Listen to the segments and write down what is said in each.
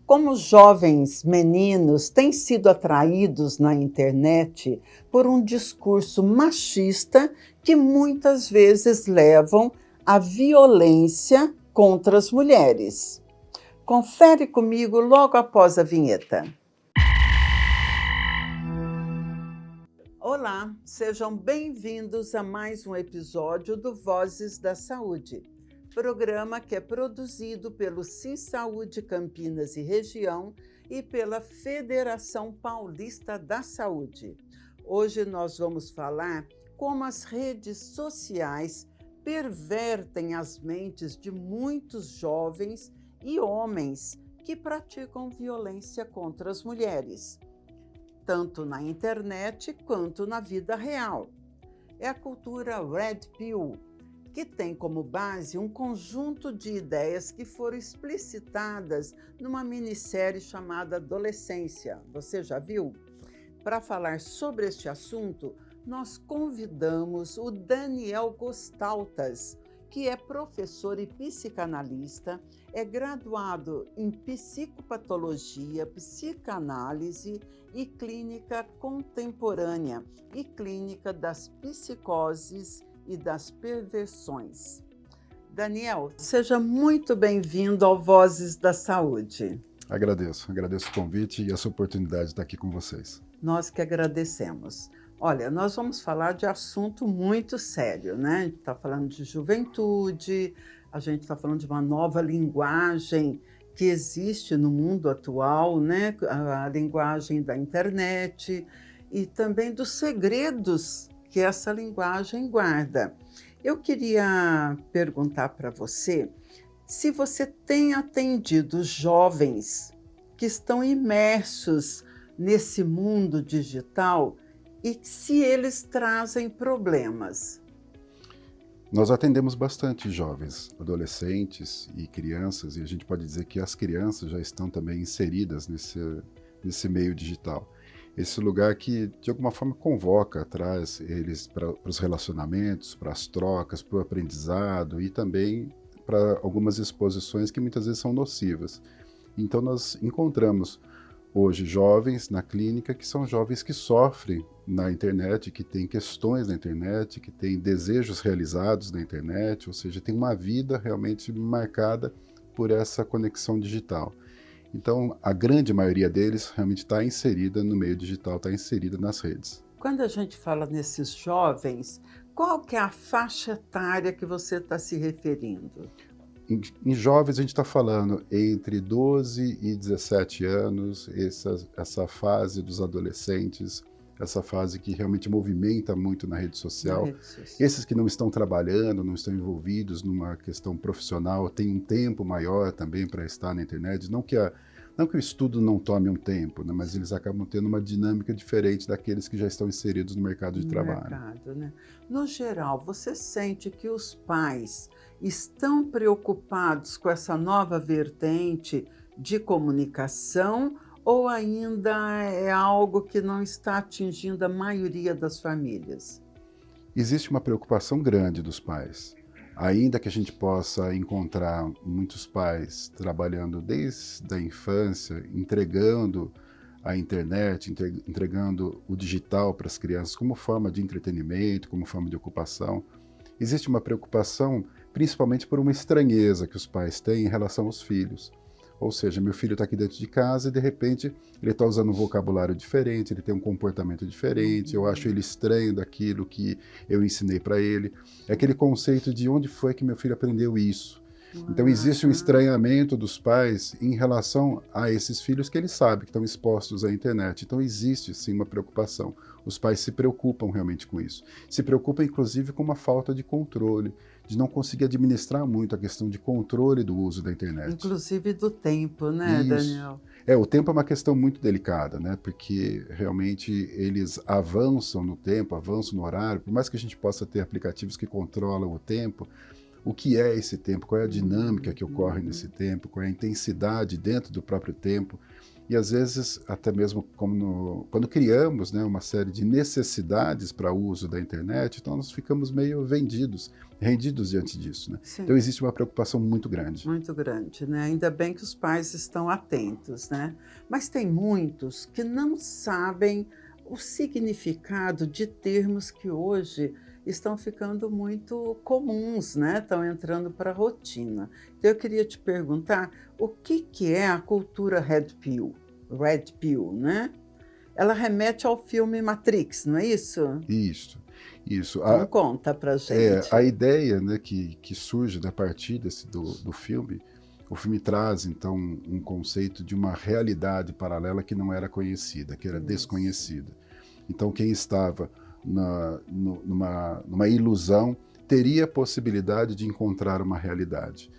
Como jovens meninos têm sido atraídos na internet por um discurso machista que muitas vezes levam à violência contra as mulheres. Confere comigo logo após a vinheta. Olá, sejam bem-vindos a mais um episódio do Vozes da Saúde, programa que é produzido pelo CISaúde Campinas e Região e pela Federação Paulista da Saúde. Hoje nós vamos falar como as redes sociais pervertem as mentes de muitos jovens e homens que praticam violência contra as mulheres, tanto na internet quanto na vida real. É a cultura Red Pill, que tem como base um conjunto de ideias que foram explicitadas numa minissérie chamada Adolescência. Você já viu? Para falar sobre este assunto, nós convidamos o Daniel Gostaltas, que é professor e psicanalista, é graduado em psicopatologia, psicanálise e clínica contemporânea e clínica das psicoses e das perversões. Daniel, seja muito bem-vindo ao Vozes da Saúde. Agradeço o convite e essa oportunidade de estar aqui com vocês. Nós que agradecemos. Olha, nós vamos falar de assunto muito sério, né? A gente está falando de juventude, a gente está falando de uma nova linguagem que existe no mundo atual, né? A linguagem da internet e também dos segredos que essa linguagem guarda. Eu queria perguntar para você se você tem atendido jovens que estão imersos nesse mundo digital e se eles trazem problemas. Nós atendemos bastante jovens, adolescentes e crianças, e a gente pode dizer que as crianças já estão também inseridas nesse meio digital. Esse lugar que, de alguma forma, convoca, traz eles para os relacionamentos, para as trocas, para o aprendizado e também para algumas exposições que muitas vezes são nocivas. Então nós encontramos hoje jovens na clínica que são jovens que sofrem na internet, que têm questões na internet, que têm desejos realizados na internet, ou seja, tem uma vida realmente marcada por essa conexão digital. Então, a grande maioria deles realmente está inserida no meio digital, está inserida nas redes. Quando a gente fala nesses jovens, qual que é a faixa etária que você está se referindo? Em jovens, a gente está falando entre 12 e 17 anos, essa fase dos adolescentes, essa fase que realmente movimenta muito na rede social. Esses que não estão trabalhando, não estão envolvidos numa questão profissional, têm um tempo maior também para estar na internet. Não que o estudo não tome um tempo, né, mas eles acabam tendo uma dinâmica diferente daqueles que já estão inseridos no mercado de trabalho. Né? No geral, você sente que os pais estão preocupados com essa nova vertente de comunicação ou ainda é algo que não está atingindo a maioria das famílias? Existe uma preocupação grande dos pais. Ainda que a gente possa encontrar muitos pais trabalhando desde a infância, entregando a internet, entregando o digital para as crianças como forma de entretenimento, como forma de ocupação, existe uma preocupação principalmente por uma estranheza que os pais têm em relação aos filhos. Ou seja, meu filho está aqui dentro de casa e de repente ele está usando um vocabulário diferente, ele tem um comportamento diferente, eu acho ele estranho daquilo que eu ensinei para ele. É aquele conceito de onde foi que meu filho aprendeu isso. Então existe um estranhamento dos pais em relação a esses filhos que eles sabem que estão expostos à internet. Então existe sim uma preocupação. Os pais se preocupam realmente com isso. Se preocupam inclusive com uma falta de controle, de não conseguir administrar muito a questão de controle do uso da internet. Inclusive do tempo, né, Isso. Daniel? O tempo é uma questão muito delicada, né? Porque realmente eles avançam no tempo, avançam no horário. Por mais que a gente possa ter aplicativos que controlam o tempo, o que é esse tempo? Qual é a dinâmica que ocorre nesse tempo? Qual é a intensidade dentro do próprio tempo? e às vezes, até mesmo quando criamos, né, uma série de necessidades para o uso da internet, então nós ficamos meio rendidos diante disso, né? Sim. Então existe uma preocupação muito grande. Muito grande, né? Ainda bem que os pais estão atentos, né? Mas tem muitos que não sabem o significado de termos que hoje estão ficando muito comuns, né? Estão entrando para a rotina. Então eu queria te perguntar, o que é a cultura Red Pill? Red Pill, né? Ela remete ao filme Matrix, não é isso? Isso. Então conta pra gente. A ideia, né, que surge a partir do filme, o filme traz, então, um conceito de uma realidade paralela que não era conhecida, que era desconhecida. Então, quem estava numa ilusão teria a possibilidade de encontrar uma realidade.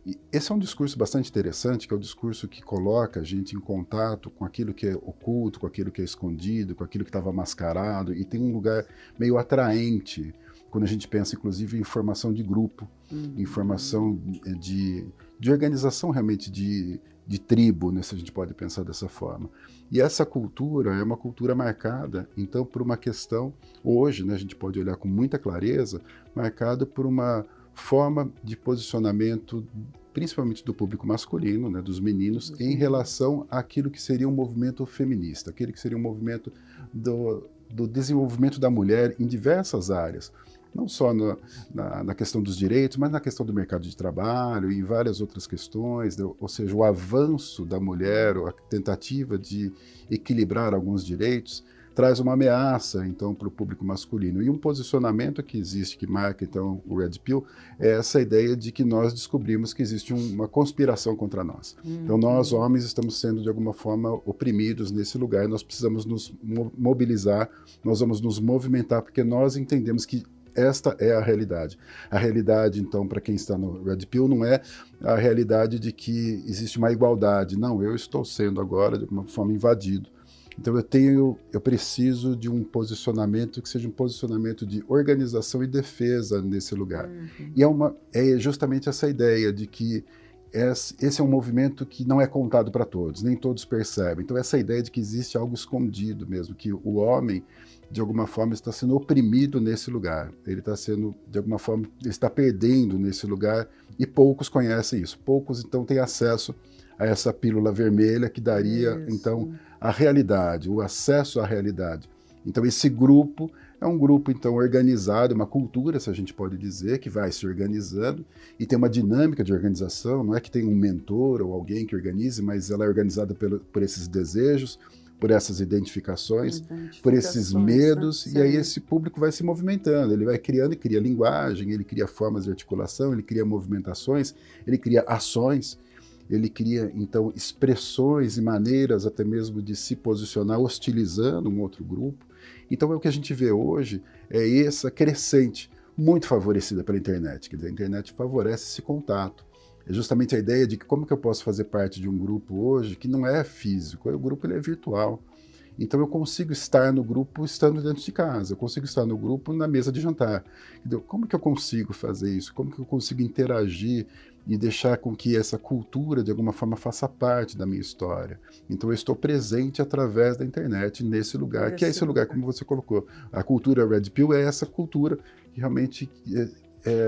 E esse é um discurso bastante interessante, que é o discurso que coloca a gente em contato com aquilo que é oculto, com aquilo que é escondido, com aquilo que estava mascarado, e tem um lugar meio atraente, quando a gente pensa, inclusive, em formação de grupo, em formação de organização realmente de tribo, né, se a gente pode pensar dessa forma. E essa cultura é uma cultura marcada, então, por uma questão, hoje, né, a gente pode olhar com muita clareza, marcada por uma forma de posicionamento, principalmente do público masculino, né, dos meninos, em relação àquilo que seria um movimento feminista, aquele que seria um movimento do desenvolvimento da mulher em diversas áreas, não só na questão dos direitos, mas na questão do mercado de trabalho e várias outras questões, né, ou seja, o avanço da mulher, ou a tentativa de equilibrar alguns direitos, traz uma ameaça, então, para o público masculino. E um posicionamento que existe, que marca, então, o Red Pill, é essa ideia de que nós descobrimos que existe uma conspiração contra nós. Então, nós, homens, estamos sendo, de alguma forma, oprimidos nesse lugar, nós precisamos nos mobilizar, nós vamos nos movimentar, porque nós entendemos que esta é a realidade. A realidade, então, para quem está no Red Pill, não é a realidade de que existe uma igualdade. Não, eu estou sendo agora, de alguma forma, invadido. Então eu preciso de um posicionamento que seja um posicionamento de organização e defesa nesse lugar. E é justamente essa ideia de que esse é um movimento que não é contado para todos, nem todos percebem. Então essa ideia de que existe algo escondido mesmo, que o homem, de alguma forma, está sendo oprimido nesse lugar. Ele está sendo, de alguma forma, ele está perdendo nesse lugar e poucos conhecem isso. Poucos, então, têm acesso a essa pílula vermelha que daria, então, a realidade, o acesso à realidade. Então esse grupo é um grupo então organizado, uma cultura, se a gente pode dizer, que vai se organizando e tem uma dinâmica de organização, não é que tem um mentor ou alguém que organize, mas ela é organizada por esses desejos, por essas identificações, por esses medos, e aí esse público vai se movimentando, ele vai criando e cria linguagem, ele cria formas de articulação, ele cria movimentações, ele cria ações, ele cria, então, expressões e maneiras até mesmo de se posicionar hostilizando um outro grupo. Então, o que a gente vê hoje é essa crescente, muito favorecida pela internet. Quer dizer, a internet favorece esse contato. É justamente a ideia de que como que eu posso fazer parte de um grupo hoje que não é físico, o grupo ele é virtual. Então eu consigo estar no grupo estando dentro de casa, eu consigo estar no grupo na mesa de jantar. Entendeu? Como que eu consigo fazer isso? Como que eu consigo interagir e deixar com que essa cultura, de alguma forma, faça parte da minha história? Então eu estou presente através da internet nesse lugar, que é esse lugar, como você colocou. A cultura Red Pill é essa cultura que realmente,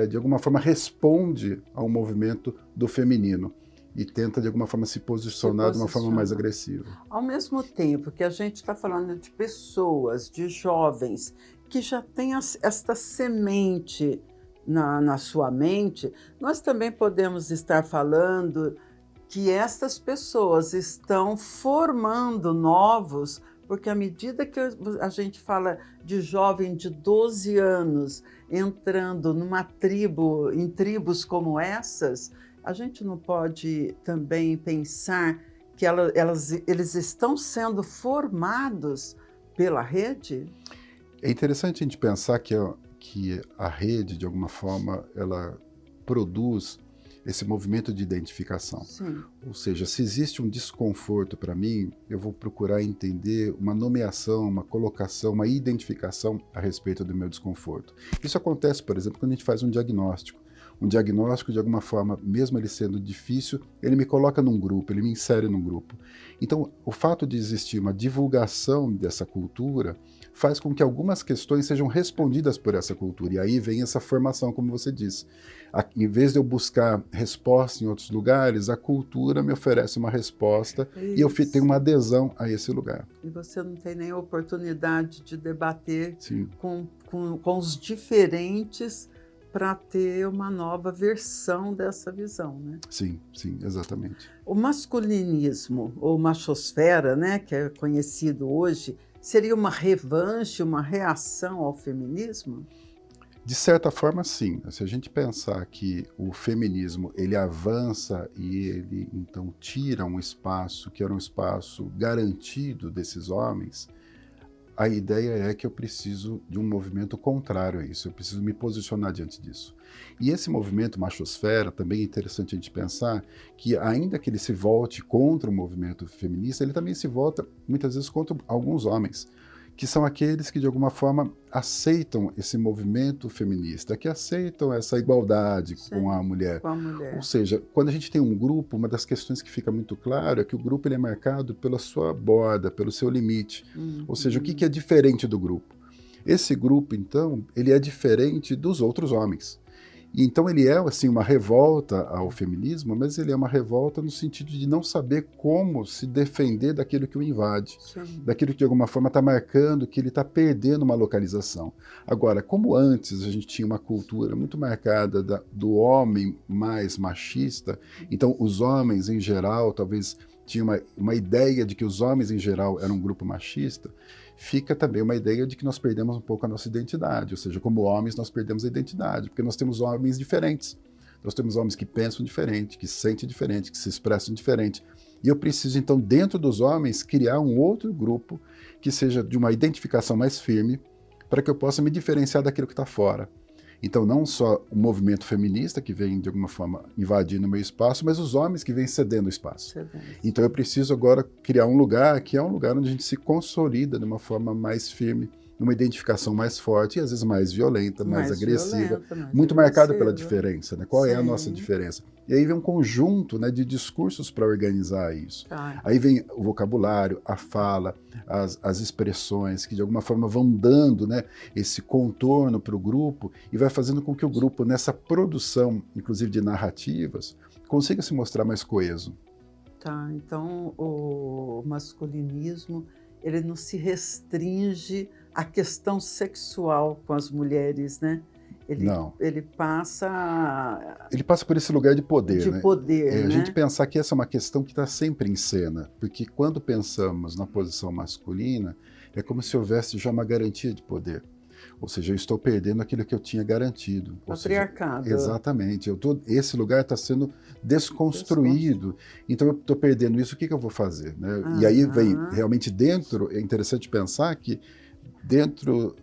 de alguma forma, responde ao movimento do feminino e tenta, de alguma forma, se posicionar de uma forma mais agressiva. Ao mesmo tempo que a gente está falando de pessoas, de jovens, que já têm esta semente na sua mente, nós também podemos estar falando que estas pessoas estão formando novos, porque à medida que a gente fala de jovem de 12 anos entrando numa tribo, em tribos como essas, a gente não pode também pensar que eles estão sendo formados pela rede? É interessante a gente pensar que a rede, de alguma forma, ela produz esse movimento de identificação. Sim. Ou seja, se existe um desconforto para mim, eu vou procurar entender uma nomeação, uma colocação, uma identificação a respeito do meu desconforto. Isso acontece, por exemplo, quando a gente faz um diagnóstico. um diagnóstico, de alguma forma, mesmo ele sendo difícil, ele me coloca num grupo, ele me insere num grupo. Então, o fato de existir uma divulgação dessa cultura faz com que algumas questões sejam respondidas por essa cultura. E aí vem essa formação, como você disse. Em vez de eu buscar resposta em outros lugares, a cultura me oferece uma resposta e eu tenho uma adesão a esse lugar. E você não tem nem oportunidade de debater Sim. com os diferentes para ter uma nova versão dessa visão, né? Sim, sim, exatamente. O masculinismo, ou machosfera, né, que é conhecido hoje, seria uma revanche, uma reação ao feminismo? De certa forma, sim. Se a gente pensar que o feminismo ele avança e ele então tira um espaço que era um espaço garantido desses homens, a ideia é que eu preciso de um movimento contrário a isso, eu preciso me posicionar diante disso. E esse movimento machosfera, também é interessante a gente pensar que, ainda que ele se volte contra o movimento feminista, ele também se volta, muitas vezes, contra alguns homens, que são aqueles que, de alguma forma, aceitam esse movimento feminista, que aceitam essa igualdade com a mulher. Com a mulher. Ou seja, quando a gente tem um grupo, uma das questões que fica muito claro é que o grupo ele é marcado pela sua borda, pelo seu limite. Ou seja, o que é diferente do grupo? Esse grupo, então, ele é diferente dos outros homens. E então ele é, assim, uma revolta ao feminismo, mas ele é uma revolta no sentido de não saber como se defender daquilo que o invade, daquilo que de alguma forma está marcando que ele está perdendo uma localização. Agora, como antes a gente tinha uma cultura muito marcada do homem mais machista, então os homens em geral talvez tinham uma ideia de que os homens em geral eram um grupo machista, fica também uma ideia de que nós perdemos um pouco a nossa identidade, ou seja, como homens nós perdemos a identidade, porque nós temos homens diferentes, nós temos homens que pensam diferente, que sentem diferente, que se expressam diferente, e eu preciso então dentro dos homens criar um outro grupo que seja de uma identificação mais firme, para que eu possa me diferenciar daquilo que está fora. Então não só o movimento feminista que vem de alguma forma invadindo o meu espaço, mas os homens que vêm cedendo o espaço. Então eu preciso agora criar um lugar que é um lugar onde a gente se consolida de uma forma mais firme, numa identificação mais forte e às vezes mais violenta, mais agressiva, muito marcada pela diferença, né? Qual é a nossa diferença? E aí vem um conjunto, né, de discursos para organizar isso. Aí vem o vocabulário, a fala, as expressões que de alguma forma vão dando, né, esse contorno para o grupo e vai fazendo com que o grupo, nessa produção, inclusive de narrativas, consiga se mostrar mais coeso. Tá, então o masculinismo ele não se restringe à questão sexual com as mulheres, né? Ele passa... Ele passa por esse lugar de poder, de né? poder, né? A gente pensar que essa é uma questão que está sempre em cena, porque quando pensamos na posição masculina, é como se houvesse já uma garantia de poder. Ou seja, eu estou perdendo aquilo que eu tinha garantido. Patriarcado. Exatamente. Esse lugar está sendo desconstruído. Então eu estou perdendo isso, o que eu vou fazer? Né? E aí vem realmente dentro, é interessante pensar que dentro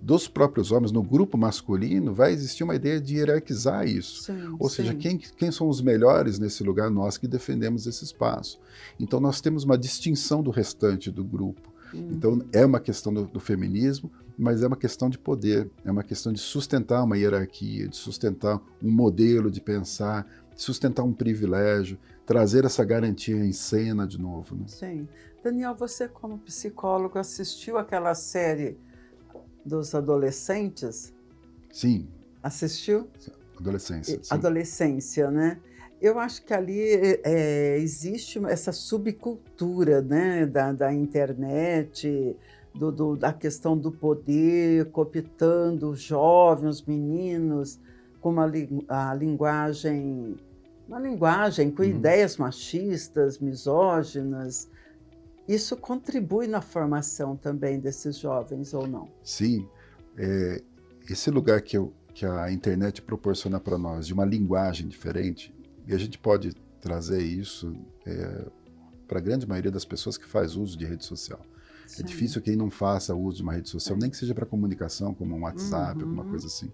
dos próprios homens, no grupo masculino, vai existir uma ideia de hierarquizar isso. Ou seja, quem são os melhores nesse lugar? Nós que defendemos esse espaço. Então nós temos uma distinção do restante do grupo. Então é uma questão do feminismo, mas é uma questão de poder, é uma questão de sustentar uma hierarquia, de sustentar um modelo de pensar, de sustentar um privilégio, trazer essa garantia em cena de novo. Né? Sim. Daniel, você como psicólogo assistiu aquela série dos adolescentes? Sim. Assistiu? Adolescência. Sim. Adolescência, né? Eu acho que ali existe essa subcultura, né, da internet, da questão do poder, cooptando os jovens, os meninos, com uma linguagem com ideias machistas, misóginas. Isso contribui na formação também desses jovens, ou não? Sim. Esse lugar que a internet proporciona para nós, de uma linguagem diferente, e a gente pode trazer isso para a grande maioria das pessoas que faz uso de rede social. Sim. É difícil quem não faça uso de uma rede social, nem que seja para comunicação, como um WhatsApp, alguma coisa assim.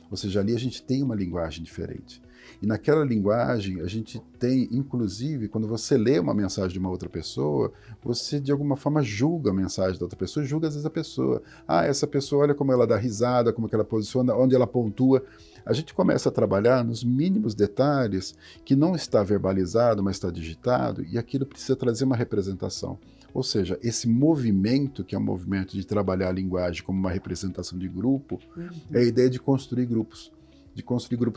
Ou seja, ali a gente tem uma linguagem diferente. E naquela linguagem, a gente tem, inclusive, quando você lê uma mensagem de uma outra pessoa, você, de alguma forma, julga a mensagem da outra pessoa, julga, às vezes, a pessoa. Ah, essa pessoa, olha como ela dá risada, como que ela posiciona, onde ela pontua. A gente começa a trabalhar nos mínimos detalhes que não está verbalizado, mas está digitado, e aquilo precisa trazer uma representação. Ou seja, esse movimento, que é um movimento de trabalhar a linguagem como uma representação de grupo, é a ideia de construir grupos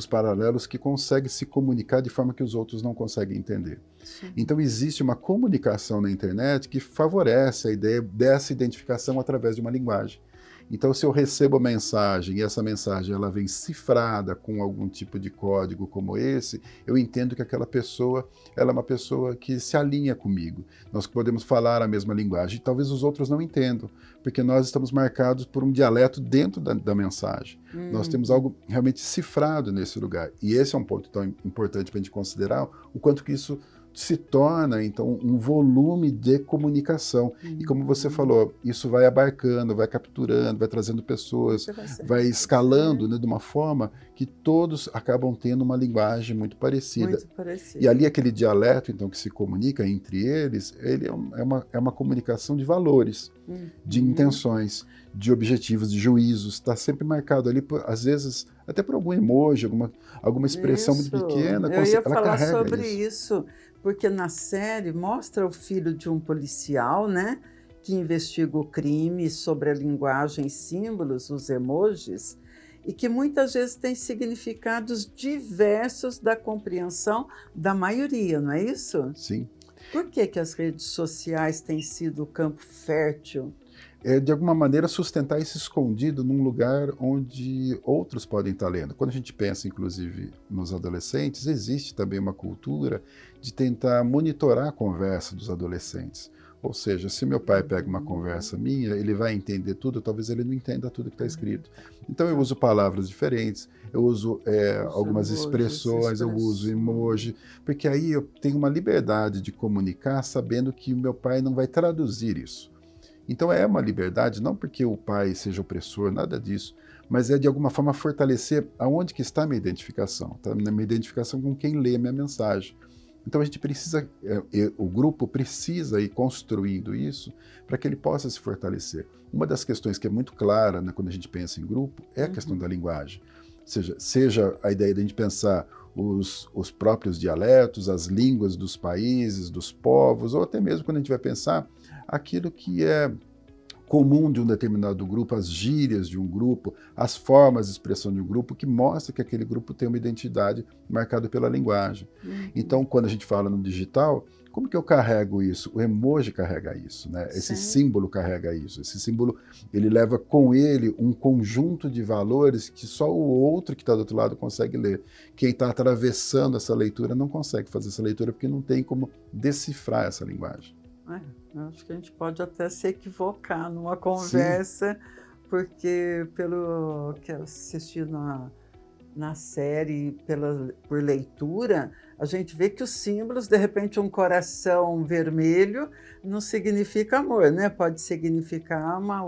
paralelos que conseguem se comunicar de forma que os outros não conseguem entender. Sim. Então existe uma comunicação na internet que favorece a ideia dessa identificação através de uma linguagem. Então, se eu recebo a mensagem e essa mensagem ela vem cifrada com algum tipo de código como esse, eu entendo que aquela pessoa ela é uma pessoa que se alinha comigo. Nós podemos falar a mesma linguagem. E talvez os outros não entendam, porque nós estamos marcados por um dialeto dentro da mensagem. Nós temos algo realmente cifrado nesse lugar. E esse é um ponto tão importante para a gente considerar, o quanto que isso se torna, então, um volume de comunicação. E como você falou, isso vai abarcando, vai capturando, vai trazendo pessoas, vai escalando, né, de uma forma que todos acabam tendo uma linguagem muito parecida. Muito parecida. E ali aquele dialeto, então, que se comunica entre eles, ele é uma comunicação de valores, de intenções, de objetivos, de juízos. Está sempre marcado ali, às vezes, até por algum emoji, alguma expressão muito pequena. Eu ia ela falar carrega sobre isso, porque na série mostra o filho de um policial, né, que investiga o crime sobre a linguagem, símbolos, os emojis, e que muitas vezes tem significados diversos da compreensão da maioria, não é isso? Sim. Por que as redes sociais têm sido o campo fértil? É, de alguma maneira, sustentar isso escondido num lugar onde outros podem estar lendo. Quando a gente pensa, inclusive, nos adolescentes, existe também uma cultura de tentar monitorar a conversa dos adolescentes. Ou seja, se meu pai pega uma conversa minha, ele vai entender tudo, talvez ele não entenda tudo que está escrito. Então eu uso palavras diferentes, eu uso algumas expressões, eu uso emoji, porque aí eu tenho uma liberdade de comunicar sabendo que o meu pai não vai traduzir isso. Então é uma liberdade, não porque o pai seja opressor, nada disso, mas é de alguma forma fortalecer aonde que está a minha identificação, tá? Minha identificação com quem lê a minha mensagem. Então a gente precisa, o grupo precisa ir construindo isso para que ele possa se fortalecer. Uma das questões que é muito clara, né, quando a gente pensa em grupo é a questão da linguagem. Seja a ideia de a gente pensar os próprios dialetos, as línguas dos países, dos povos, ou até mesmo quando a gente vai pensar aquilo que é comum de um determinado grupo, as gírias de um grupo, as formas de expressão de um grupo, que mostra que aquele grupo tem uma identidade marcada pela linguagem. Então, quando a gente fala no digital, como que eu carrego isso? O emoji carrega isso, né? Esse símbolo carrega isso. Esse símbolo, ele leva com ele um conjunto de valores que só o outro que está do outro lado consegue ler. Quem está atravessando essa leitura não consegue fazer essa leitura porque não tem como decifrar essa linguagem. Acho que a gente pode até se equivocar numa conversa, porque pelo que eu assisti na série, por leitura, a gente vê que os símbolos, de repente um coração vermelho não significa amor, né? Pode significar uma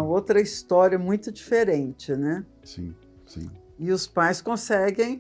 outra história muito diferente, né? Sim, sim. E os pais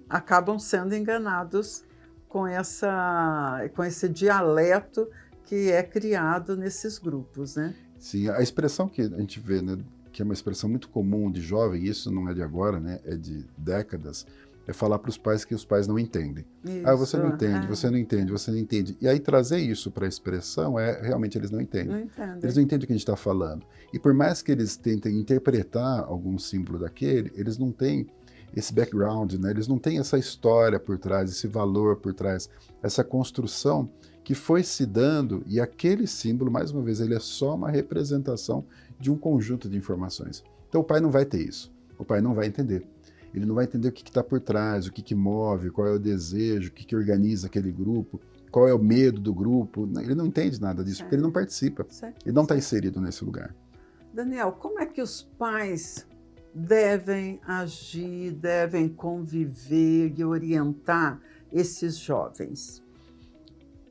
acabam sendo enganados com esse dialeto que é criado nesses grupos, né? Sim, a expressão que a gente vê, né, que é uma expressão muito comum de jovem, isso não é de agora, né, é de décadas, é falar para os pais que os pais não entendem. Isso, você não entende, você não entende, você não entende. E aí trazer isso para a expressão realmente eles não entendem. Não entendem. Eles não entendem o que a gente está falando. E por mais que eles tentem interpretar algum símbolo daquele, eles não têm esse background, né? Eles não têm essa história por trás, esse valor por trás, essa construção que foi se dando, e aquele símbolo, mais uma vez, ele é só uma representação de um conjunto de informações. Então o pai não vai ter isso, o pai não vai entender. Ele não vai entender o que está por trás, o que move, qual é o desejo, o que organiza aquele grupo, qual é o medo do grupo. Ele não entende nada disso, porque ele não participa, ele não está inserido nesse lugar. Daniel, como é que os pais devem agir, devem conviver e orientar esses jovens?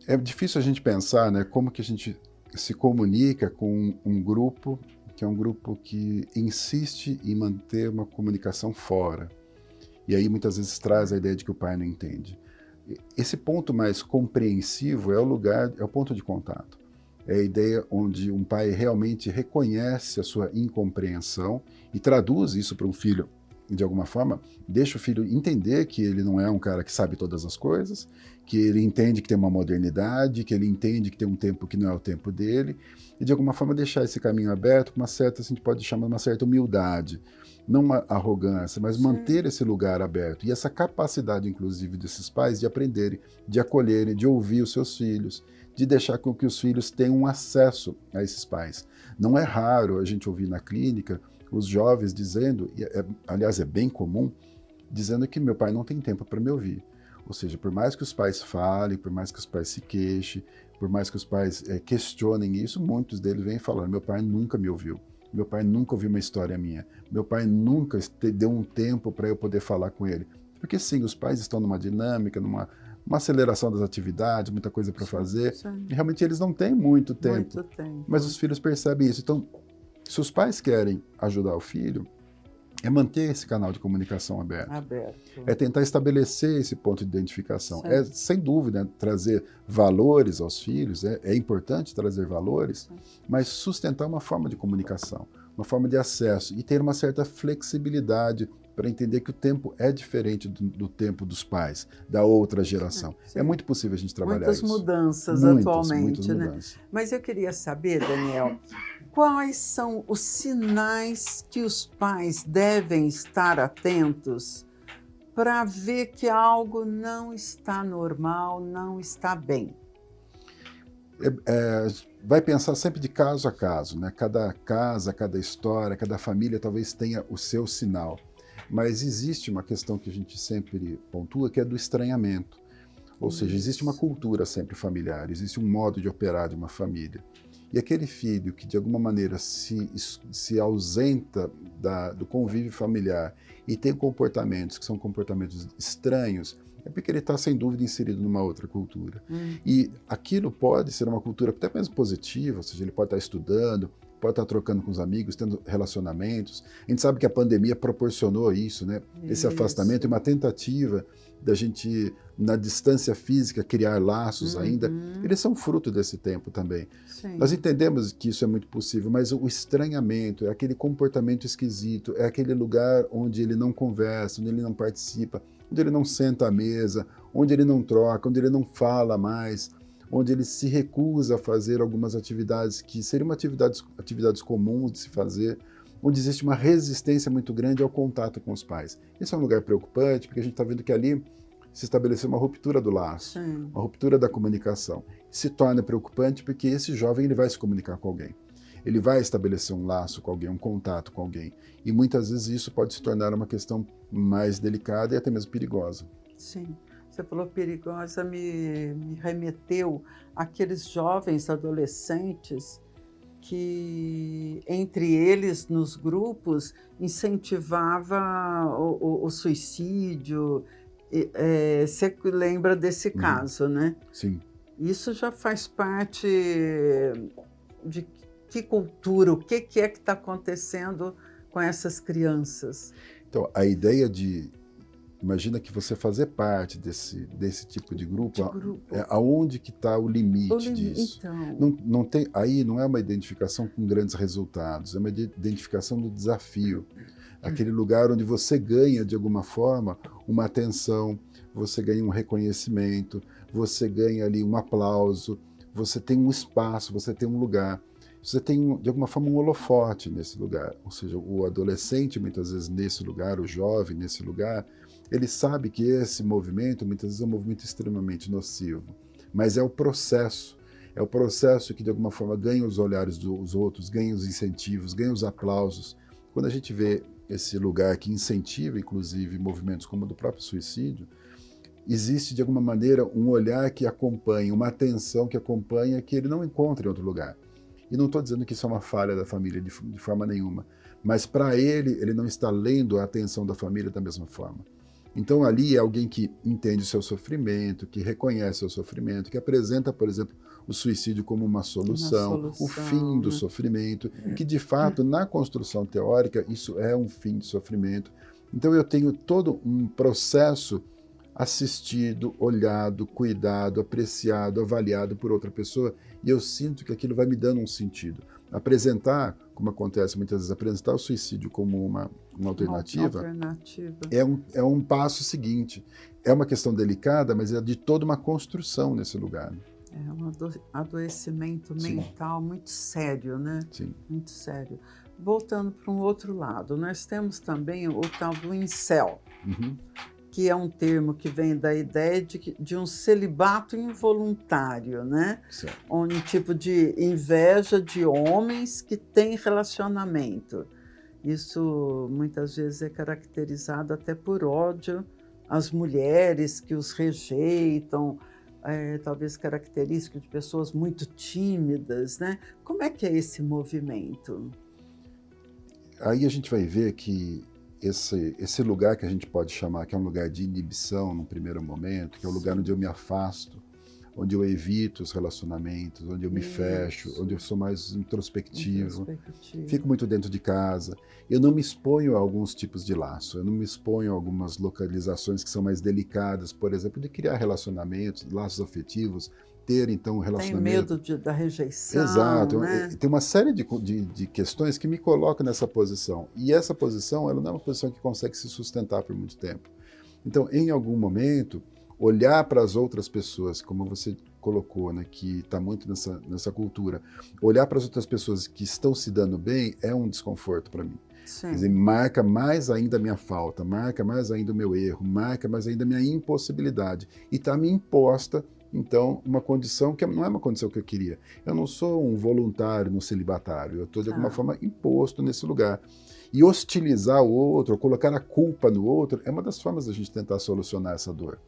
É difícil a gente pensar, né, como que a gente se comunica com um grupo que é um grupo que insiste em manter uma comunicação fora. E aí muitas vezes traz a ideia de que o pai não entende. Esse ponto mais compreensivo é o ponto de contato. É a ideia onde um pai realmente reconhece a sua incompreensão e traduz isso para um filho de alguma forma, deixa o filho entender que ele não é um cara que sabe todas as coisas, que ele entende que tem uma modernidade, que ele entende que tem um tempo que não é o tempo dele, e de alguma forma deixar esse caminho aberto com uma certa, a gente pode chamar uma certa humildade, não uma arrogância, mas manter esse lugar aberto. E essa capacidade, inclusive, desses pais de aprenderem, de acolherem, de ouvir os seus filhos, de deixar com que os filhos tenham acesso a esses pais. Não é raro a gente ouvir na clínica os jovens dizendo, aliás é bem comum, dizendo que meu pai não tem tempo para me ouvir. Ou seja, por mais que os pais falem, por mais que os pais se queixem, por mais que os pais questionem isso, muitos deles vêm falando, meu pai nunca me ouviu, meu pai nunca ouviu uma história minha, meu pai nunca deu um tempo para eu poder falar com ele. Porque sim, os pais estão numa dinâmica, numa aceleração das atividades, muita coisa para fazer, e realmente eles não têm muito tempo, mas os filhos percebem isso. Então, se os pais querem ajudar o filho, é manter esse canal de comunicação aberto. É tentar estabelecer esse ponto de identificação. É, sem dúvida, trazer valores aos filhos, é importante trazer valores, mas sustentar uma forma de comunicação, uma forma de acesso e ter uma certa flexibilidade para entender que o tempo é diferente do tempo dos pais, da outra geração. É muito possível a gente trabalhar isso. Muitas mudanças atualmente, muitas né? Mudanças. Mas eu queria saber, Daniel, quais são os sinais que os pais devem estar atentos para ver que algo não está normal, não está bem? Vai pensar sempre de caso a caso, né? Cada casa, cada história, cada família talvez tenha o seu sinal. Mas existe uma questão que a gente sempre pontua, que é do estranhamento. Ou seja, existe uma cultura sempre familiar, existe um modo de operar de uma família. E aquele filho que, de alguma maneira, se ausenta do convívio familiar e tem comportamentos que são comportamentos estranhos, é porque ele está, sem dúvida, inserido numa outra cultura. E aquilo pode ser uma cultura até mesmo positiva, ou seja, ele pode estar estudando, pode estar trocando com os amigos, tendo relacionamentos. A gente sabe que a pandemia proporcionou isso, né? Esse afastamento e uma tentativa da gente, na distância física, criar laços ainda. Eles são fruto desse tempo também. Nós entendemos que isso é muito possível, mas o estranhamento, é aquele comportamento esquisito, é aquele lugar onde ele não conversa, onde ele não participa, onde ele não senta à mesa, onde ele não troca, onde ele não fala mais, onde ele se recusa a fazer algumas atividades que seriam atividades comuns de se fazer, onde existe uma resistência muito grande ao contato com os pais. Isso é um lugar preocupante, porque a gente está vendo que ali se estabeleceu uma ruptura do laço, uma ruptura da comunicação. Se torna preocupante porque esse jovem ele vai se comunicar com alguém. Ele vai estabelecer um laço com alguém, um contato com alguém. E muitas vezes isso pode se tornar uma questão mais delicada e até mesmo perigosa. Sim. Você falou perigosa, me remeteu àqueles jovens adolescentes que, entre eles, nos grupos, incentivava o suicídio. Você lembra desse caso, né? Sim. Isso já faz parte de que cultura, o que é que está acontecendo com essas crianças? Então, a ideia de... Imagina que você fazer parte desse tipo de grupo. Aonde que está o limite disso? Então... Aí não é uma identificação com grandes resultados, é uma identificação do desafio. Aquele lugar onde você ganha, de alguma forma, uma atenção, você ganha um reconhecimento, você ganha ali um aplauso, você tem um espaço, você tem um lugar. Você tem, de alguma forma, um holofote nesse lugar. Ou seja, o adolescente, muitas vezes, nesse lugar, o jovem, nesse lugar, ele sabe que esse movimento, muitas vezes, é um movimento extremamente nocivo. Mas é o processo que, de alguma forma, ganha os olhares dos outros, ganha os incentivos, ganha os aplausos. Quando a gente vê esse lugar que incentiva, inclusive, movimentos como o do próprio suicídio, existe, de alguma maneira, um olhar que acompanha, uma atenção que acompanha, que ele não encontra em outro lugar. E não estou dizendo que isso é uma falha da família de forma nenhuma, mas para ele não está lendo a atenção da família da mesma forma. Então ali é alguém que entende o seu sofrimento, que reconhece o sofrimento, que apresenta, por exemplo, o suicídio como uma solução, o fim do sofrimento, que de fato na construção teórica isso é um fim de sofrimento, Então eu tenho todo um processo assistido, olhado, cuidado, apreciado, avaliado por outra pessoa, e eu sinto que aquilo vai me dando um sentido. Apresentar, como acontece muitas vezes, apresentar o suicídio como uma alternativa, é um passo seguinte. É uma questão delicada, mas é de toda uma construção nesse lugar. É um adoecimento mental muito sério, né? Sim. Muito sério. Voltando para um outro lado, nós temos também o tal do incel, que é um termo que vem da ideia de um celibato involuntário, né? Certo. Um tipo de inveja de homens que têm relacionamento. Isso muitas vezes é caracterizado até por ódio às mulheres que os rejeitam, talvez característico de pessoas muito tímidas, né? Como é que é esse movimento? Aí a gente vai ver que esse lugar que a gente pode chamar, que é um lugar de inibição no primeiro momento, que é o lugar onde eu me afasto, onde eu evito os relacionamentos, onde eu me fecho, onde eu sou mais introspectivo, fico muito dentro de casa. Eu não me exponho a alguns tipos de laço, eu não me exponho a algumas localizações que são mais delicadas, por exemplo, de criar relacionamentos, laços afetivos, ter então um relacionamento... Tem medo da rejeição, Exato, né? Tem uma série de questões que me colocam nessa posição, e essa posição ela não é uma posição que consegue se sustentar por muito tempo. Então, em algum momento, olhar para as outras pessoas, como você colocou, né, que está muito nessa cultura, olhar para as outras pessoas que estão se dando bem é um desconforto para mim. Sim. Quer dizer, marca mais ainda a minha falta, marca mais ainda o meu erro, marca mais ainda a minha impossibilidade. E está me imposta, então, uma condição que não é uma condição que eu queria. Eu não sou um voluntário no celibatário, eu estou de alguma forma imposto nesse lugar. E hostilizar o outro, ou colocar a culpa no outro, é uma das formas da gente tentar solucionar essa dor.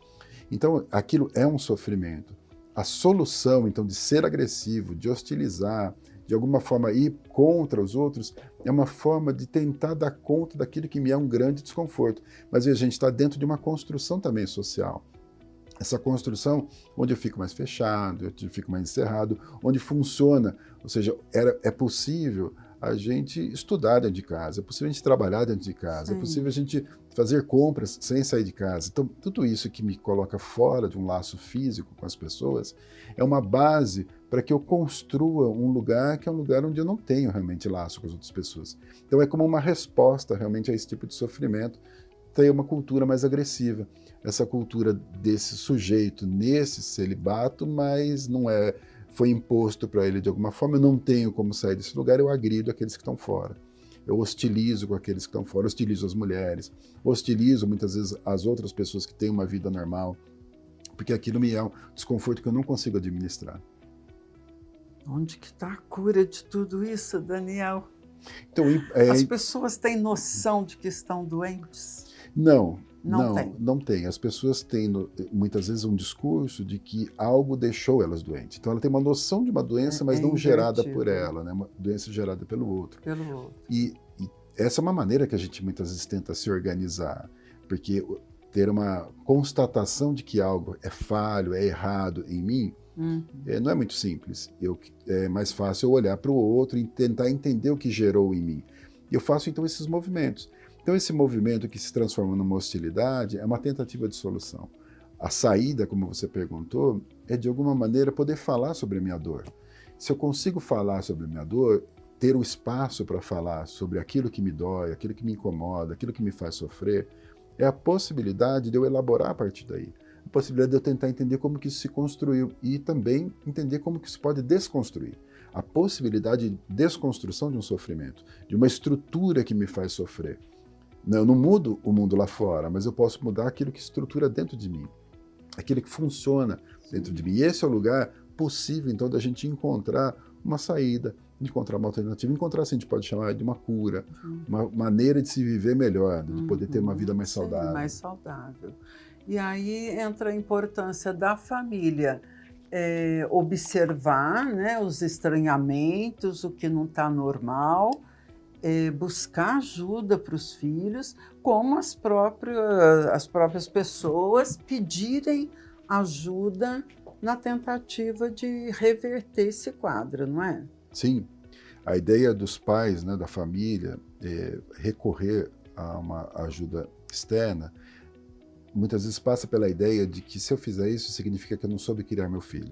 Então, aquilo é um sofrimento. A solução, então, de ser agressivo, de hostilizar, de alguma forma ir contra os outros, é uma forma de tentar dar conta daquilo que me é um grande desconforto. Mas a gente está dentro de uma construção também social. Essa construção onde eu fico mais fechado, onde eu fico mais encerrado, onde funciona, ou seja, é possível a gente estudar dentro de casa, é possível a gente trabalhar dentro de casa, é possível a gente fazer compras sem sair de casa. Então, tudo isso que me coloca fora de um laço físico com as pessoas é uma base para que eu construa um lugar que é um lugar onde eu não tenho realmente laço com as outras pessoas. Então, é como uma resposta realmente a esse tipo de sofrimento, ter uma cultura mais agressiva. Essa cultura desse sujeito nesse celibato, mas não foi imposto para ele de alguma forma, eu não tenho como sair desse lugar, eu agrido aqueles que estão fora. Eu hostilizo com aqueles que estão fora, hostilizo as mulheres, hostilizo muitas vezes as outras pessoas que têm uma vida normal, porque aquilo me é um desconforto que eu não consigo administrar. Onde que está a cura de tudo isso, Daniel? Então, as pessoas têm noção de que estão doentes? Não tem. As pessoas têm muitas vezes um discurso de que algo deixou elas doentes. Então ela tem uma noção de uma doença, mas não gerada por ela, né? Uma doença gerada pelo outro. E essa é uma maneira que a gente muitas vezes tenta se organizar, porque ter uma constatação de que algo é falho, é errado em mim, não é muito simples. É mais fácil eu olhar para o outro e tentar entender o que gerou em mim. E eu faço então esses movimentos. Então esse movimento que se transforma numa hostilidade é uma tentativa de solução. A saída, como você perguntou, é de alguma maneira poder falar sobre a minha dor. Se eu consigo falar sobre a minha dor, ter o espaço para falar sobre aquilo que me dói, aquilo que me incomoda, aquilo que me faz sofrer, é a possibilidade de eu elaborar a partir daí. A possibilidade de eu tentar entender como que isso se construiu e também entender como que isso pode desconstruir. A possibilidade de desconstrução de um sofrimento, de uma estrutura que me faz sofrer. Eu não mudo o mundo lá fora, mas eu posso mudar aquilo que estrutura dentro de mim, aquilo que funciona dentro de mim. E esse é o lugar possível, então, da gente encontrar uma saída, encontrar uma alternativa, encontrar, assim, a gente pode chamar de uma cura, uma maneira de se viver melhor, de poder ter uma vida mais saudável. Mais saudável. E aí entra a importância da família, observar, né, os estranhamentos, o que não está normal, buscar ajuda para os filhos, como as próprias pessoas pedirem ajuda na tentativa de reverter esse quadro, não é? Sim. A ideia dos pais, né, da família, é recorrer a uma ajuda externa, muitas vezes passa pela ideia de que se eu fizer isso, significa que eu não soube criar meu filho.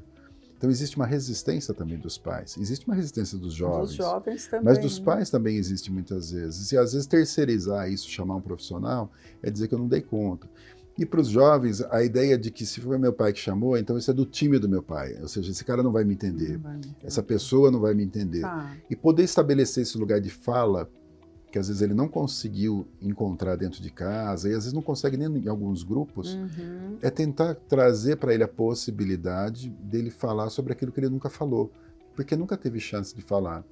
Então existe uma resistência também dos pais, existe uma resistência dos jovens também, mas dos pais também existe muitas vezes. E às vezes terceirizar isso, chamar um profissional, é dizer que eu não dei conta. E para os jovens, a ideia de que se foi meu pai que chamou, então isso é do time do meu pai. Ou seja, esse cara não vai me entender, essa pessoa não vai me entender. E poder estabelecer esse lugar de fala, que às vezes ele não conseguiu encontrar dentro de casa, e às vezes não consegue nem em alguns grupos, é tentar trazer para ele a possibilidade dele falar sobre aquilo que ele nunca falou, porque nunca teve chance de falar,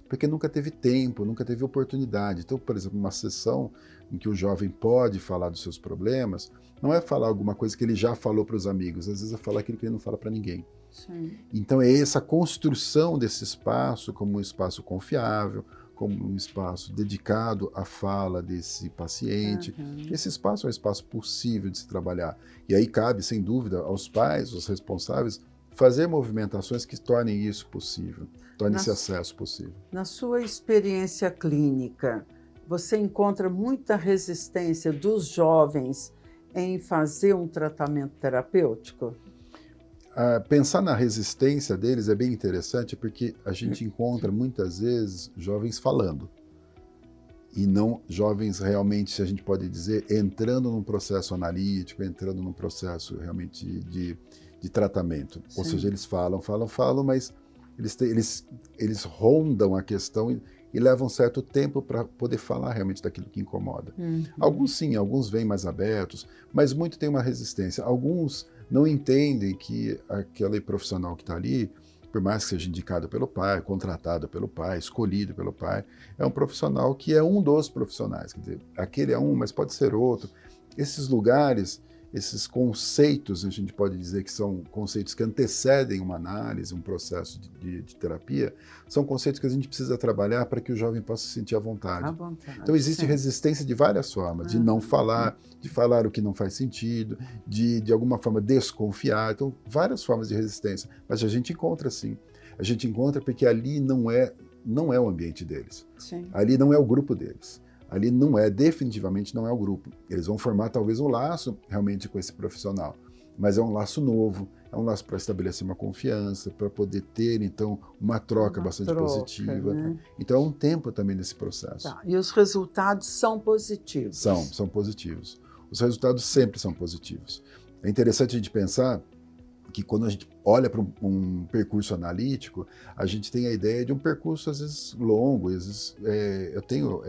porque nunca teve tempo, nunca teve oportunidade. Então, por exemplo, uma sessão em que o jovem pode falar dos seus problemas, não é falar alguma coisa que ele já falou para os amigos, às vezes é falar aquilo que ele não fala para ninguém. Sim. Então é essa construção desse espaço como um espaço confiável, como um espaço dedicado à fala desse paciente. Esse espaço é um espaço possível de se trabalhar. E aí cabe, sem dúvida, aos pais, aos responsáveis, fazer movimentações que tornem isso possível, tornem esse acesso possível. Na sua experiência clínica, você encontra muita resistência dos jovens em fazer um tratamento terapêutico? Pensar na resistência deles é bem interessante, porque a gente encontra muitas vezes jovens falando e não jovens realmente, se a gente pode dizer, entrando num processo analítico, entrando num processo realmente de tratamento. Ou seja, eles falam, mas eles rondam a questão e levam um certo tempo para poder falar realmente daquilo que incomoda. Alguns sim, alguns vêm mais abertos, mas muito tem uma resistência. Alguns não entendem que aquele profissional que está ali, por mais que seja indicado pelo pai, contratado pelo pai, escolhido pelo pai, é um profissional que é um dos profissionais. Quer dizer, aquele é um, mas pode ser outro. Esses lugares, esses conceitos, a gente pode dizer que são conceitos que antecedem uma análise, um processo de terapia, são conceitos que a gente precisa trabalhar para que o jovem possa se sentir à vontade. Então existe resistência de várias formas, de não falar, de falar o que não faz sentido, de alguma forma desconfiar, então várias formas de resistência, mas a gente encontra sim. A gente encontra porque ali não é o ambiente deles, ali não é o grupo deles. Ali definitivamente não é o grupo. Eles vão formar talvez um laço realmente com esse profissional, mas é um laço novo, é um laço para estabelecer uma confiança, para poder ter, então, uma troca bastante positiva. Né? Então é um tempo também nesse processo. E os resultados são positivos? São positivos. Os resultados sempre são positivos. É interessante a gente pensar que quando a gente olha para um percurso analítico, a gente tem a ideia de um percurso às vezes longo, às vezes eu tenho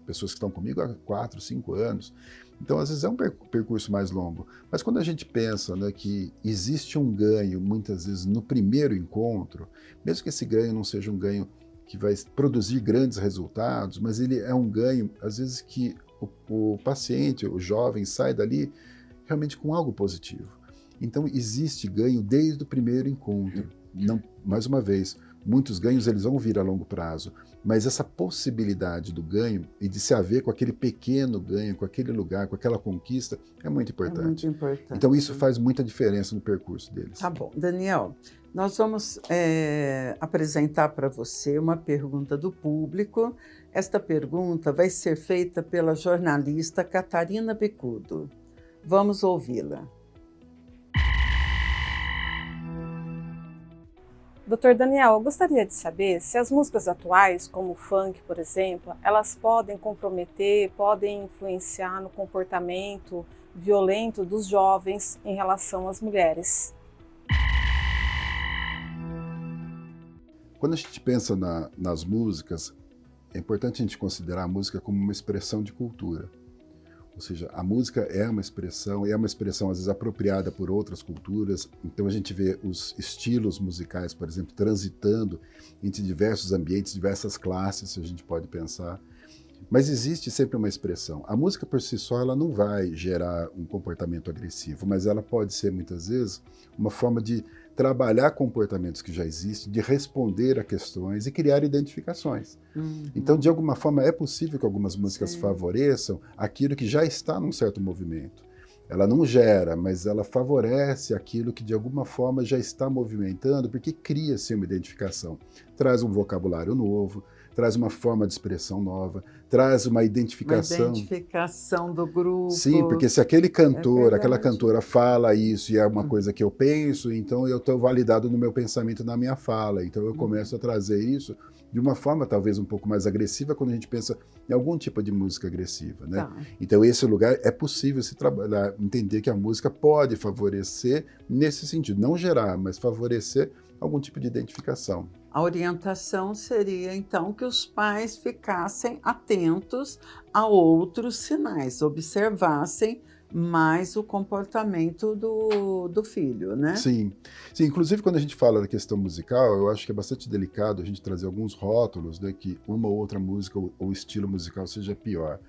pessoas que estão comigo há 4, 5 anos, então às vezes é um percurso mais longo, mas quando a gente pensa, né, que existe um ganho muitas vezes no primeiro encontro, mesmo que esse ganho não seja um ganho que vai produzir grandes resultados, mas ele é um ganho às vezes que o paciente, o jovem sai dali realmente com algo positivo. Então existe ganho desde o primeiro encontro. Não, mais uma vez, muitos ganhos eles vão vir a longo prazo, mas essa possibilidade do ganho e de se haver com aquele pequeno ganho, com aquele lugar, com aquela conquista, é muito importante. É muito importante. Então isso faz muita diferença no percurso deles. Tá bom. Daniel, nós vamos apresentar para você uma pergunta do público. Esta pergunta vai ser feita pela jornalista Catarina Bicudo. Vamos ouvi-la. Dr. Daniel, eu gostaria de saber se as músicas atuais, como o funk, por exemplo, elas podem comprometer, podem influenciar no comportamento violento dos jovens em relação às mulheres. Quando a gente pensa nas músicas, é importante a gente considerar a música como uma expressão de cultura. Ou seja, a música é uma expressão às vezes apropriada por outras culturas, então a gente vê os estilos musicais, por exemplo, transitando entre diversos ambientes, diversas classes, se a gente pode pensar, mas existe sempre uma expressão. A música por si só ela não vai gerar um comportamento agressivo, mas ela pode ser muitas vezes uma forma de trabalhar comportamentos que já existem, de responder a questões e criar identificações. Então, de alguma forma, é possível que algumas músicas favoreçam aquilo que já está num certo movimento. Ela não gera, mas ela favorece aquilo que de alguma forma já está movimentando, porque cria-se uma identificação. Traz um vocabulário novo, traz uma forma de expressão nova, traz uma identificação. Uma identificação do grupo. Sim, porque se aquele cantor, aquela verdade. cantora fala isso e é uma coisa que eu penso, então eu estou validado no meu pensamento, na minha fala. Então eu começo a trazer isso de uma forma talvez um pouco mais agressiva quando a gente pensa em algum tipo de música agressiva, né? Tá. Então esse lugar é possível se trabalhar, entender que a música pode favorecer nesse sentido, não gerar, mas favorecer algum tipo de identificação. A orientação seria, então, que os pais ficassem atentos a outros sinais, observassem mais o comportamento do filho, né? Sim. Sim, inclusive quando a gente fala da questão musical, eu acho que é bastante delicado a gente trazer alguns rótulos, né, que uma ou outra música ou estilo musical seja pior.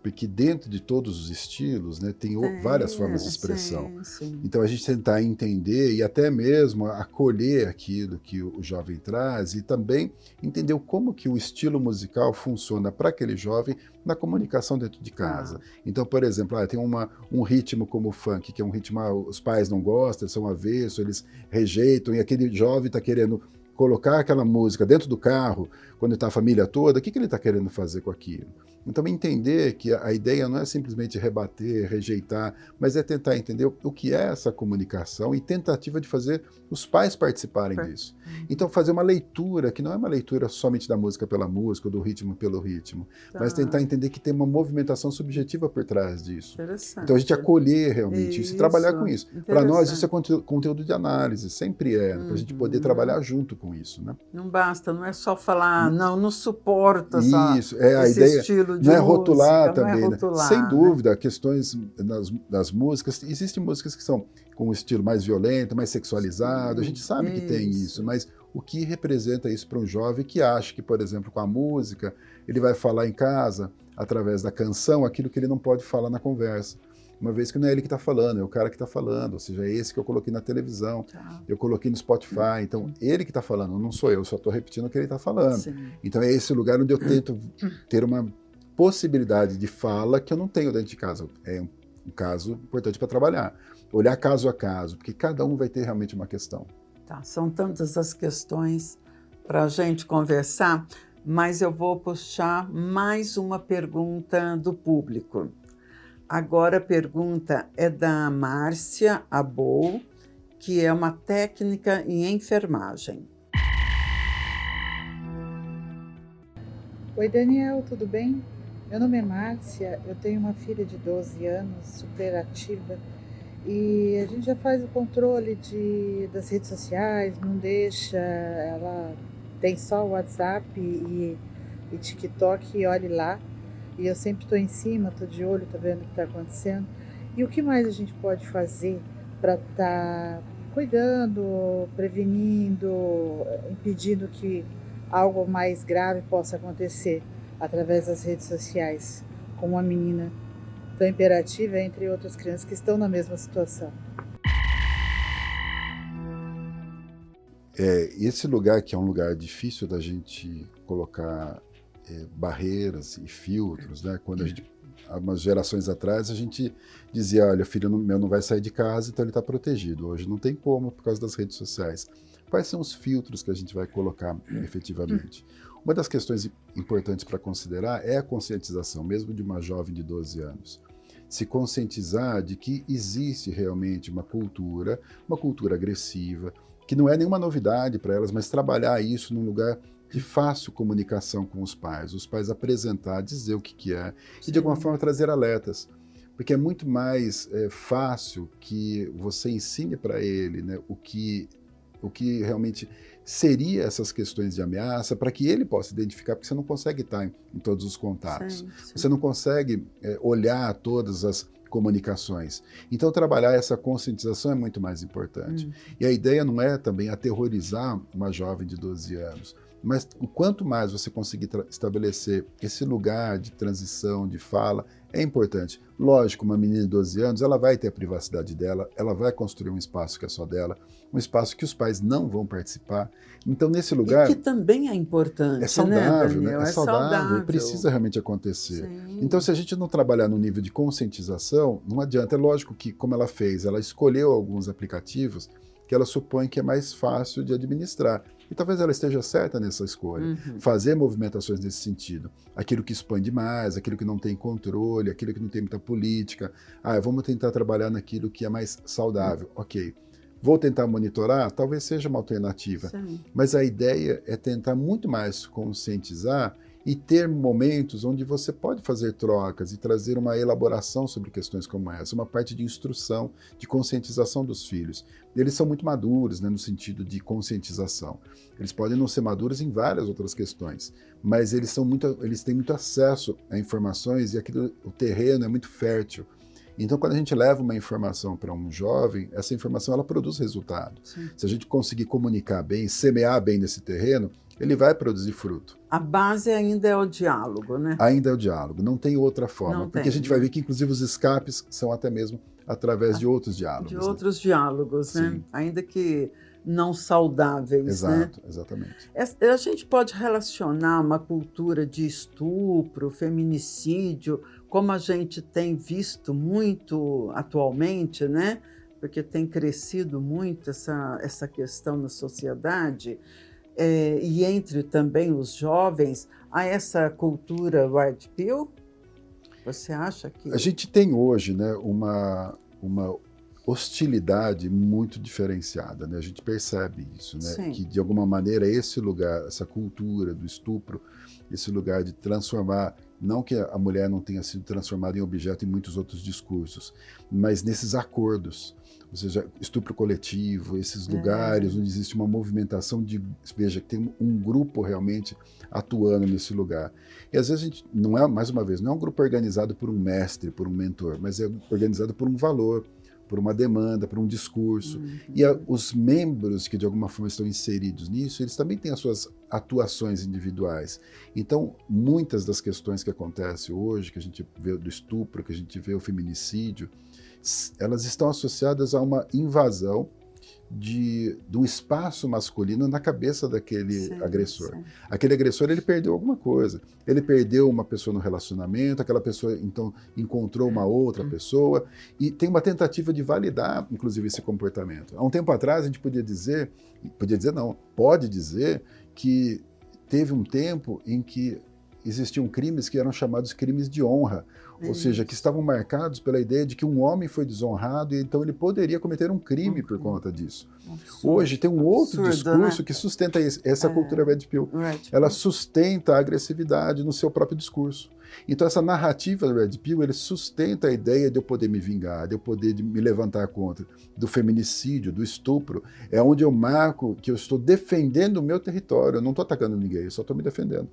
Porque dentro de todos os estilos, né, tem várias formas de expressão. Sim. Então a gente tentar entender e até mesmo acolher aquilo que o jovem traz e também entender como que o estilo musical funciona para aquele jovem na comunicação dentro de casa. Então, por exemplo, tem um ritmo como o funk, que é um ritmo os pais não gostam, eles são avessos, eles rejeitam, e aquele jovem está querendo colocar aquela música dentro do carro, quando está a família toda, o que ele está querendo fazer com aquilo? Então, entender que a ideia não é simplesmente rebater, rejeitar, mas é tentar entender o que é essa comunicação e tentativa de fazer os pais participarem disso. Então, fazer uma leitura, que não é uma leitura somente da música pela música, ou do ritmo pelo ritmo, mas tentar entender que tem uma movimentação subjetiva por trás disso. Então, a gente acolher realmente isso e trabalhar com isso. Para nós, isso é conteúdo de análise, sempre é, para a gente poder trabalhar junto com isso, né? Não basta, não é só falar, não suporta isso, a esse ideia estilo de não é música, rotular também, não é rotular, sem né? dúvida, questões das músicas, existem músicas que são com um estilo mais violento, mais sexualizado, a gente sabe que tem isso, mas o que representa isso para um jovem que acha que, por exemplo, com a música, ele vai falar em casa, através da canção, aquilo que ele não pode falar na conversa. Uma vez que não é ele que está falando, é o cara que está falando, ou seja, é esse que eu coloquei na televisão, eu coloquei no Spotify, então ele que está falando, não sou eu só estou repetindo o que ele está falando. Sim. Então é esse lugar onde eu tento ter uma possibilidade de fala que eu não tenho dentro de casa. É um caso importante para trabalhar. Olhar caso a caso, porque cada um vai ter realmente uma questão. Tá, são tantas as questões para a gente conversar, mas eu vou puxar mais uma pergunta do público. Agora a pergunta é da Márcia Abou, que é uma técnica em enfermagem. Oi, Daniel, tudo bem? Meu nome é Márcia, eu tenho uma filha de 12 anos, super ativa, e a gente já faz o controle das redes sociais, não deixa, ela tem só o WhatsApp e TikTok, e olhe lá. E eu sempre estou em cima, estou de olho, estou vendo o que está acontecendo. E o que mais a gente pode fazer para estar cuidando, prevenindo, impedindo que algo mais grave possa acontecer através das redes sociais, com uma menina tão imperativa, entre outras crianças que estão na mesma situação? Esse lugar que é um lugar difícil da gente colocar barreiras e filtros, né? Quando há umas gerações atrás, a gente dizia, olha, o filho meu não vai sair de casa, então ele está protegido. Hoje não tem como, por causa das redes sociais. Quais são os filtros que a gente vai colocar efetivamente? Uma das questões importantes para considerar é a conscientização, mesmo de uma jovem de 12 anos. Se conscientizar de que existe realmente uma cultura agressiva, que não é nenhuma novidade para elas, mas trabalhar isso num lugar de fácil comunicação com os pais apresentar, dizer o que é, e de alguma forma trazer alertas. Porque é muito mais fácil que você ensine para ele, né, o que realmente seria essas questões de ameaça, para que ele possa identificar, porque você não consegue estar em todos os contatos. Sim. Você não consegue olhar todas as comunicações. Então, trabalhar essa conscientização é muito mais importante. E a ideia não é também aterrorizar uma jovem de 12 anos, mas o quanto mais você conseguir estabelecer esse lugar de transição, de fala, é importante. Lógico, uma menina de 12 anos, ela vai ter a privacidade dela, ela vai construir um espaço que é só dela, um espaço que os pais não vão participar. Então, nesse lugar... E que também é importante, é saudável, né, Daniel? É saudável, precisa realmente acontecer. Sim. Então, se a gente não trabalhar no nível de conscientização, não adianta. É lógico que, como ela fez, ela escolheu alguns aplicativos que ela supõe que é mais fácil de administrar. E talvez ela esteja certa nessa escolha. Fazer movimentações nesse sentido. Aquilo que expõe demais, aquilo que não tem controle, aquilo que não tem muita política. Vamos tentar trabalhar naquilo que é mais saudável. Ok. Vou tentar monitorar? Talvez seja uma alternativa. Sim. Mas a ideia é tentar muito mais conscientizar e ter momentos onde você pode fazer trocas e trazer uma elaboração sobre questões como essa, uma parte de instrução, de conscientização dos filhos. Eles são muito maduros, né, no sentido de conscientização. Eles podem não ser maduros em várias outras questões, mas eles têm muito acesso a informações e o terreno é muito fértil. Então, quando a gente leva uma informação para um jovem, essa informação ela produz resultado. Sim. Se a gente conseguir comunicar bem, semear bem nesse terreno, ele vai produzir fruto. A base ainda é o diálogo, né? Ainda é o diálogo, não tem outra forma. Porque a gente vai ver que, inclusive, os escapes são até mesmo através de outros diálogos. De outros diálogos, né? Sim. Ainda que não saudáveis, Exato, né? exatamente. A gente pode relacionar uma cultura de estupro, feminicídio, como a gente tem visto muito atualmente, né? Porque tem crescido muito essa questão na sociedade, e entre também os jovens, a essa cultura Red Pill? Você acha que... A gente tem hoje, né, uma hostilidade muito diferenciada, né? A gente percebe isso, né? Sim. Que de alguma maneira esse lugar, essa cultura do estupro, esse lugar de transformar, não que a mulher não tenha sido transformada em objeto em muitos outros discursos, mas nesses acordos, ou seja, estupro coletivo, esses lugares onde existe uma movimentação veja, que tem um grupo realmente atuando nesse lugar. E às vezes a gente, não é, mais uma vez, não é um grupo organizado por um mestre, por um mentor, mas é organizado por um valor, por uma demanda, por um discurso. E os membros que de alguma forma estão inseridos nisso, eles também têm as suas atuações individuais. Então, muitas das questões que acontecem hoje, que a gente vê do estupro, que a gente vê o feminicídio, elas estão associadas a uma invasão de um espaço masculino na cabeça daquele agressor. Sim. Aquele agressor, ele perdeu alguma coisa. Ele perdeu uma pessoa no relacionamento, aquela pessoa, então, encontrou uma outra pessoa, e tem uma tentativa de validar, inclusive, esse comportamento. Há um tempo atrás, a gente pode dizer que teve um tempo em que existiam crimes que eram chamados crimes de honra, ou seja, que estavam marcados pela ideia de que um homem foi desonrado e então ele poderia cometer um crime por conta disso. Hoje tem um outro discurso, né, que sustenta essa cultura Red Pill. Ela sustenta a agressividade no seu próprio discurso. Então essa narrativa Red Pill, ele sustenta a ideia de eu poder me vingar, de eu poder me levantar contra, do feminicídio, do estupro. É onde eu marco que eu estou defendendo o meu território, eu não estou atacando ninguém, eu só estou me defendendo.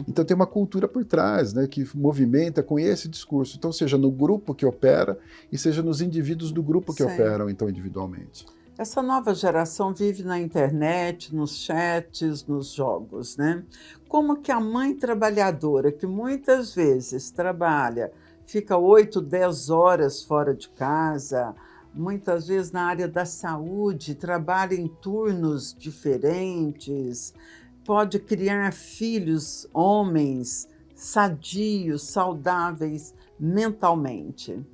Então tem uma cultura por trás, né, que movimenta com esse discurso. Então seja no grupo que opera e seja nos indivíduos do grupo que operam então individualmente. Essa nova geração vive na internet, nos chats, nos jogos, né? Como que a mãe trabalhadora, que muitas vezes trabalha, fica 8, 10 horas fora de casa, muitas vezes na área da saúde, trabalha em turnos diferentes, pode criar filhos, homens, sadios, saudáveis mentalmente?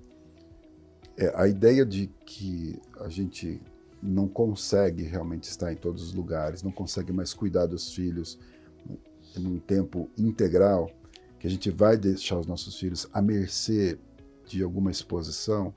A ideia de que a gente não consegue realmente estar em todos os lugares, não consegue mais cuidar dos filhos num tempo integral, que a gente vai deixar os nossos filhos à mercê de alguma exposição,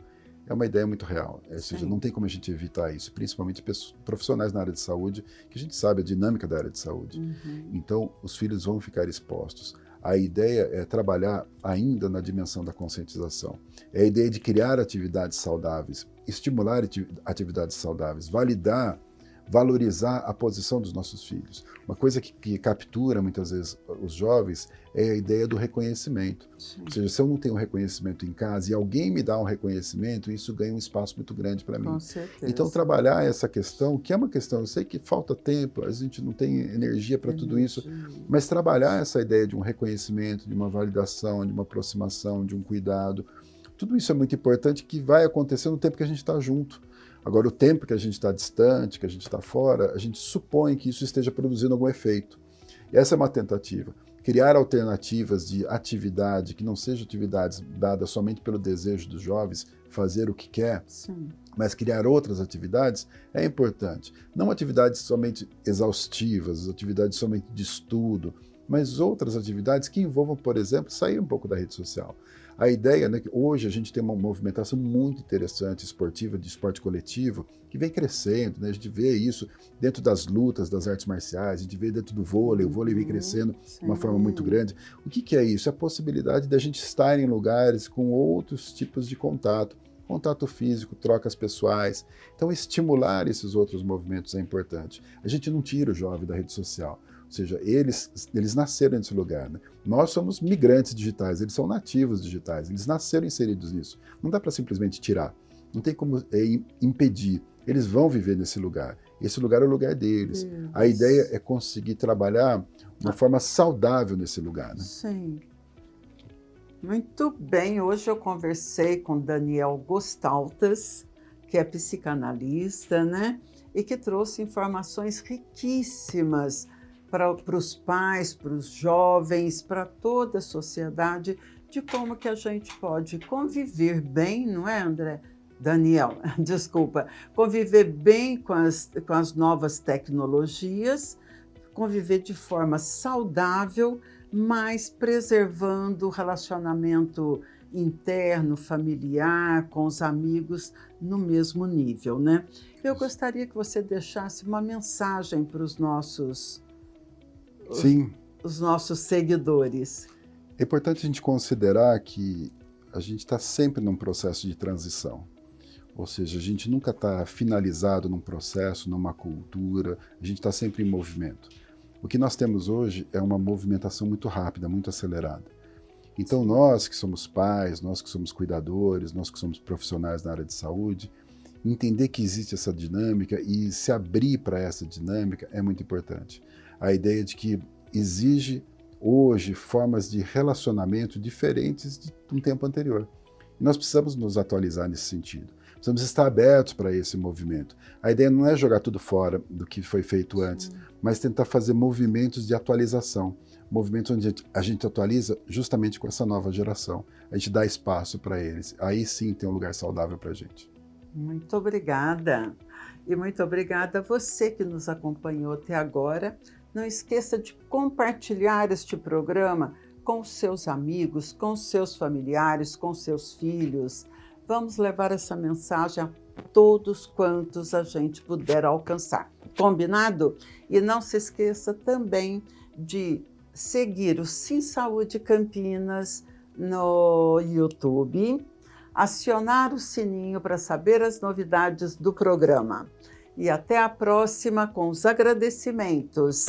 é uma ideia muito real. Ou seja, não tem como a gente evitar isso, principalmente profissionais na área de saúde, que a gente sabe a dinâmica da área de saúde. Então, os filhos vão ficar expostos. A ideia é trabalhar ainda na dimensão da conscientização. É a ideia de criar atividades saudáveis, estimular atividades saudáveis, valorizar a posição dos nossos filhos. Uma coisa que captura muitas vezes os jovens é a ideia do reconhecimento. Ou seja, se eu não tenho reconhecimento em casa e alguém me dá um reconhecimento, isso ganha um espaço muito grande para mim. Com certeza. Então, trabalhar essa questão, que é uma questão, eu sei que falta tempo, a gente não tem energia para tudo isso, mas trabalhar essa ideia de um reconhecimento, de uma validação, de uma aproximação, de um cuidado, tudo isso é muito importante, que vai acontecer no tempo que a gente está junto. Agora, o tempo que a gente está distante, que a gente está fora, a gente supõe que isso esteja produzindo algum efeito. E essa é uma tentativa, criar alternativas de atividade, que não sejam atividades dadas somente pelo desejo dos jovens, fazer o que quer, Sim. mas criar outras atividades é importante. Não atividades somente exaustivas, atividades somente de estudo, mas outras atividades que envolvam, por exemplo, sair um pouco da rede social. A ideia, né, que hoje a gente tem uma movimentação muito interessante esportiva, de esporte coletivo, que vem crescendo, né? A gente vê isso dentro das lutas, das artes marciais, a gente vê dentro do vôlei, o vôlei vem crescendo de uma forma muito grande. O que é isso? É a possibilidade da gente estar em lugares com outros tipos de contato físico, trocas pessoais. Então, estimular esses outros movimentos é importante. A gente não tira o jovem da rede social. Ou seja, eles nasceram nesse lugar. Né? Nós somos migrantes digitais, eles são nativos digitais, eles nasceram inseridos nisso. Não dá para simplesmente tirar, não tem como impedir. Eles vão viver nesse lugar. Esse lugar é o lugar deles. A ideia é conseguir trabalhar de uma forma saudável nesse lugar. Né? Sim. Muito bem, hoje eu conversei com Daniel Gostaltas, que é psicanalista, né? E que trouxe informações riquíssimas para os pais, para os jovens, para toda a sociedade, de como que a gente pode conviver bem, não é, André? Daniel, desculpa, conviver bem com as novas tecnologias, conviver de forma saudável, mas preservando o relacionamento interno, familiar, com os amigos no mesmo nível, né? Eu gostaria que você deixasse uma mensagem para os nossos seguidores. É importante a gente considerar que a gente está sempre num processo de transição. Ou seja, a gente nunca está finalizado num processo, numa cultura, a gente está sempre em movimento. O que nós temos hoje é uma movimentação muito rápida, muito acelerada. Então nós que somos pais, nós que somos cuidadores, nós que somos profissionais na área de saúde, entender que existe essa dinâmica e se abrir para essa dinâmica é muito importante. A ideia de que exige hoje formas de relacionamento diferentes de um tempo anterior. E nós precisamos nos atualizar nesse sentido. Precisamos estar abertos para esse movimento. A ideia não é jogar tudo fora do que foi feito antes, mas tentar fazer movimentos de atualização. Movimentos onde a gente atualiza justamente com essa nova geração. A gente dá espaço para eles. Aí sim tem um lugar saudável para a gente. Muito obrigada. E muito obrigada a você que nos acompanhou até agora. Não esqueça de compartilhar este programa com os seus amigos, com os seus familiares, com seus filhos. Vamos levar essa mensagem a todos quantos a gente puder alcançar. Combinado? E não se esqueça também de seguir o Sim Saúde Campinas no YouTube, acionar o sininho para saber as novidades do programa. E até a próxima com os agradecimentos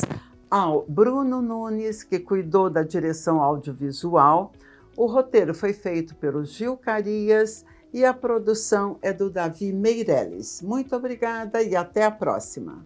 ao Bruno Nunes, que cuidou da direção audiovisual. O roteiro foi feito pelo Gil Carias e a produção é do Davi Meirelles. Muito obrigada e até a próxima.